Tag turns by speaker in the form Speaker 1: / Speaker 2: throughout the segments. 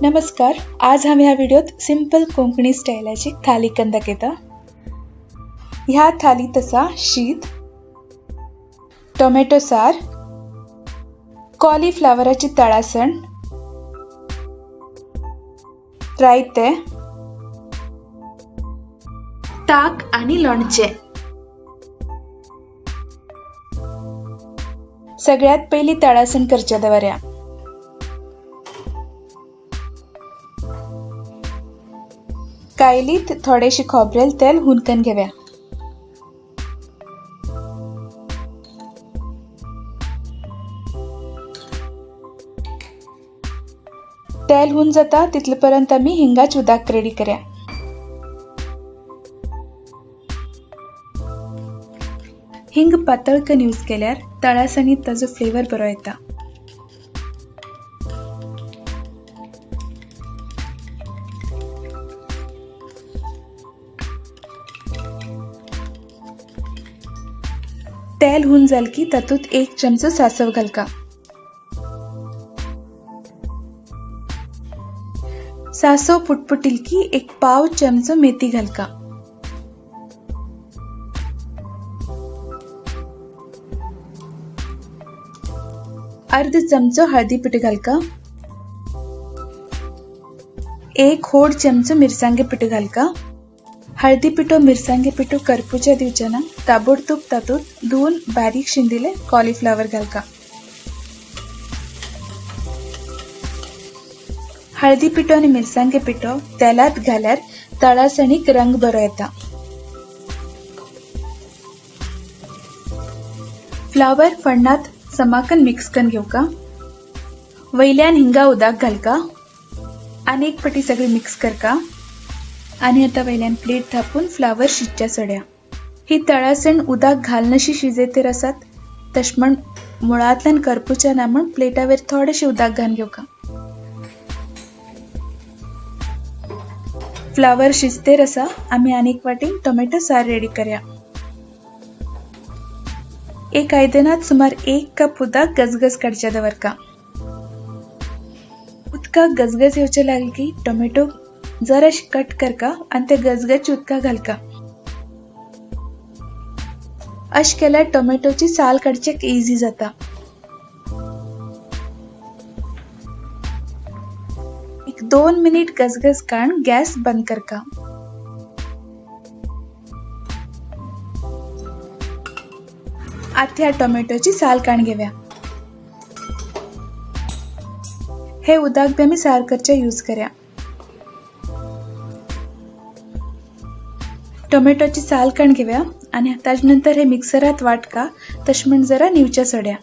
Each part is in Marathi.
Speaker 1: नमस्कार. आज हांव ह्या व्हिडिओत सिंपल कोंकणी स्टायलाची थाली करून दाखयता. ह्या थालीत आसा शीत, टोमॅटो सार, कॉलीफ्लावराची तळासण, रायते, ताक आणि लोणचे. सगळ्यात पयली तळासण करचे दवरया. कायलीत थोडेशे खोबरेल तेल हुनकन घेवया. तेल हुन जाता तितले पर्यंत आमी हिंगाच उदक रेडी करया. हिंग पातळ करून यूज केल्यार तळासणीत ताजो फ्लेवर बरो येता. तेल हुन जाल की तातूंत 1 चमचो सासव घालका. सासव पुटपुटील की 1 पाव चमचो मेथी घालका. अर्ध चमचो हळदी पिठ घालका. 1 होड चमचो मिरसांगे पिठ घालका. हळदी पिठो मिरसांगे पिठो करपूच्या दिवच्याना ताबडतोब तातूंत धुवन बारीक शिंदिले कॉलीफ्लावर घालका. हळदी पिठो आणि मिरसांगे पिठो तेलात घाल्यार तळासणीक रंग बरो येता. फ्लावर फण्णात समाकन मिक्स करून घेवका. वयल्यान हिंगा उदक घालका. आनी एक पटी सगळी मिक्स करका. आणि आता वयल्यान प्लेट थापून फ्लावर शिजच्या सोड्या. ही तळासण उदक घालनशी शिजयतेर आसात तश म्हण मुळांतल्यान करपूच्या ना म्हण प्लेटावेर थोडेशे उदक घालून घेवका. फ्लावर शिजतेर आसा आमी आनीक वाटेन टोमॅटो सार रेडी करया. एक आयदनात सुमार 1 कप उदक गजगज काडच्या दवरका. उदकाक गजगज येवचे लागले की टोमॅटो जराशे कट करका आणि ते गजगज उदका घालका. अश केल्यार टोमॅटोची साल काडचेक इजी जाता. एक 2 मिनिट गजगज काडून गॅस बंद करका. आता ह्या टोमॅटोची साल काडून घेवया. हे उदक बी आमी सार करचे यूज करया. टोमॅटोची साल काडून घेवया आणि ताजे नंतर हे मिक्सरात वाटका तश म्हण जरा निवच्या सोड्या.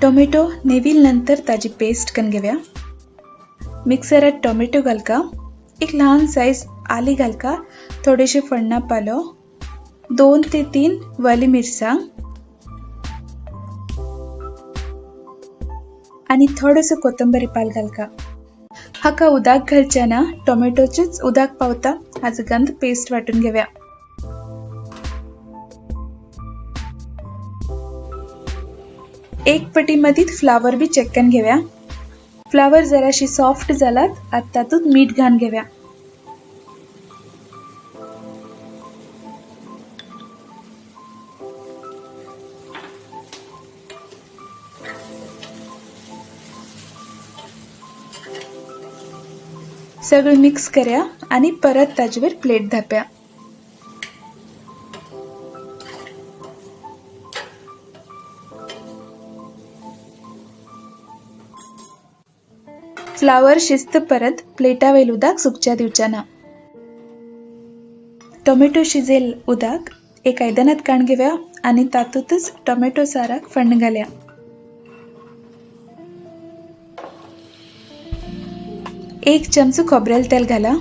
Speaker 1: टोमॅटो नेविल नंतर ताजी पेस्ट करून घेवया. मिक्सरात टोमॅटो घालका. एक लहान साइज आली घालका. थोडेशे फण्णां पालो, 2 ते 3 वाली मिरसांग आणि थोडोसो कोथंबरी पाल घालका. हाका उदक घालच्या ना टोमॅटोचेच उदक पावता हाजो गंध पेस्ट वाटून घेवया. एक पटी मदीत फ्लावर बी चेक करून घेवया. फ्लावर जराशी सॉफ्ट जालात आता तातूंत मीठ घालून घेवया. सगळं मिक्स करया आणि परत ताजेवर प्लेट धापया. फ्लावर शिजत परत प्लेटावेल उदक सुकच्या दिवच्याना. टोमॅटो शिजेल उदक एक आयदनात काडून घेवया आणि तातूंतच टोमॅटो साराक फण्ण घालया. एक चमचो खोबरेल तेल घाला.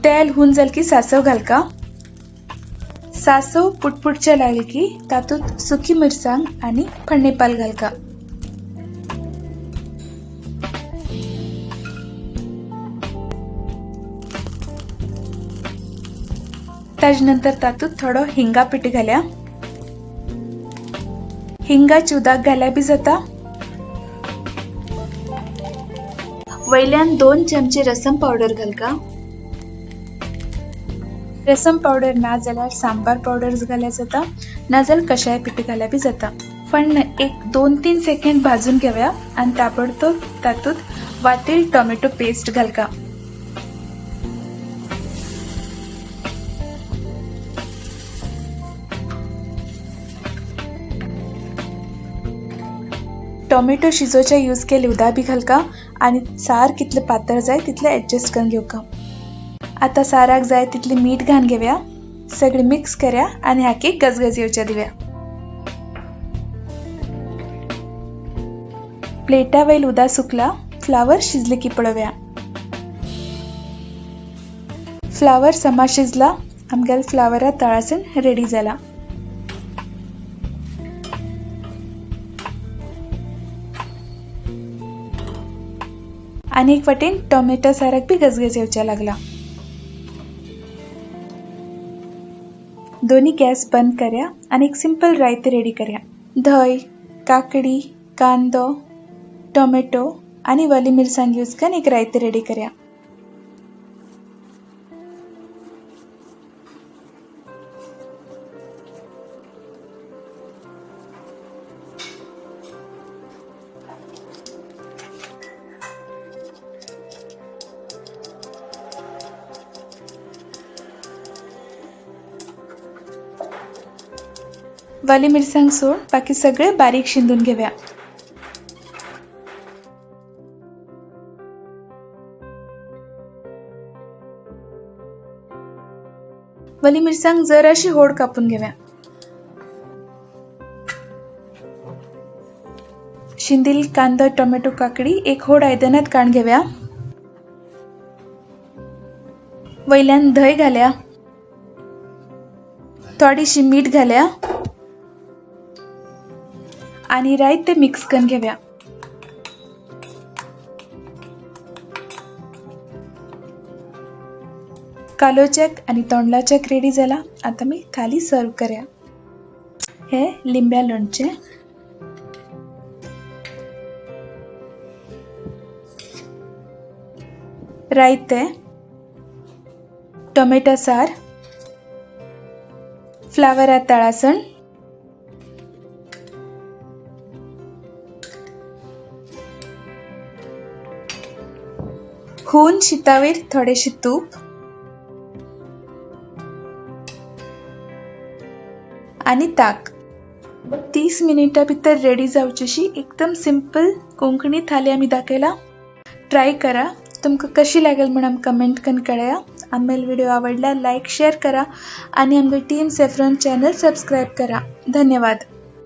Speaker 1: तेल हुन जाल की सासव घालका. सासव पुटपुटच्या लागली की तातूंत सुकी मिरसांग आणि फण्णेपाल घालका. ताजे नंतर तातूंत थोडो हिंगा पीठ घाल्या. हिंगाची उदक घाल्या बी जाता. वयल्यान 2 चमचे रसम पावडर घालका. रसम पावडर ना जाल्यार सांबार पावडर घाल्या जाता, ना जाल्यार कशाय पीठ घाल्या बी जाता. पण एक 2-3 सेकंड भाजून घेवया आणि ताबडतोब तातूंत वाटेल टोमॅटो पेस्ट घालका. टोमॅटो शिजोवच्या यूज केले उदक बी घालका आणि सार कितले पातळ जाय तितले ऍडजस्ट करून घेवका. आता साराक जाय तितले मीठ घालून घेवया. सगळे मिक्स करया आणि हाकी गजगज येवच्या दिव्या. प्लेटा वयल उदक सुकला. फ्लावर शिजले की पळोवया. फ्लावर समा शिजला. आमगेल फ्लावरा तळासन रेडी जाला. आणि एक वाटेन टोमॅटो साराक बी गजगज येवच्या लागला. दोन्ही गॅस बंद करया आणि एक सिंपल रायते रेडी करया. धय, काकडी, कांदो, टोमॅटो आणि वली मिरसांग यूज करून एक रायते रेडी करया. वाली मिरसांग सोड बाकी सगळे बारीक शिंदून घेवया. वाली मिरसांग जराशी होड कापून घेवया. शिंदील कांदा, टोमॅटो, काकडी एक होड आयदनात काढून घेवया. वयल्यान धय घाल्या. थोडीशी मीठ घाल्या आणि रायते मिक्स करून घेवया. कालोचेक आणि तोंडलाचेक रेडी जाला. आता मी थाली सर्व करया. हे लिंब्या लोणचे, रायते, टोमॅटो सार, फ्लावरा तळासण, खून शितावेर थोडेशे तूप आणि ताक. 30 मिनिटां भितर रेडी जावचीशी एकदम सिंपल कोंकणी थाली आमी दाखयला. ट्राय करा. तुमकां कशी लागेल म्हणून आमकां कमेंट करून कळया. आमगेलो व्हिडिओ आवडला लाईक शेअर करा आणि आमगे टीम सॅफ्रॉन चॅनल सबस्क्राईब करा. धन्यवाद.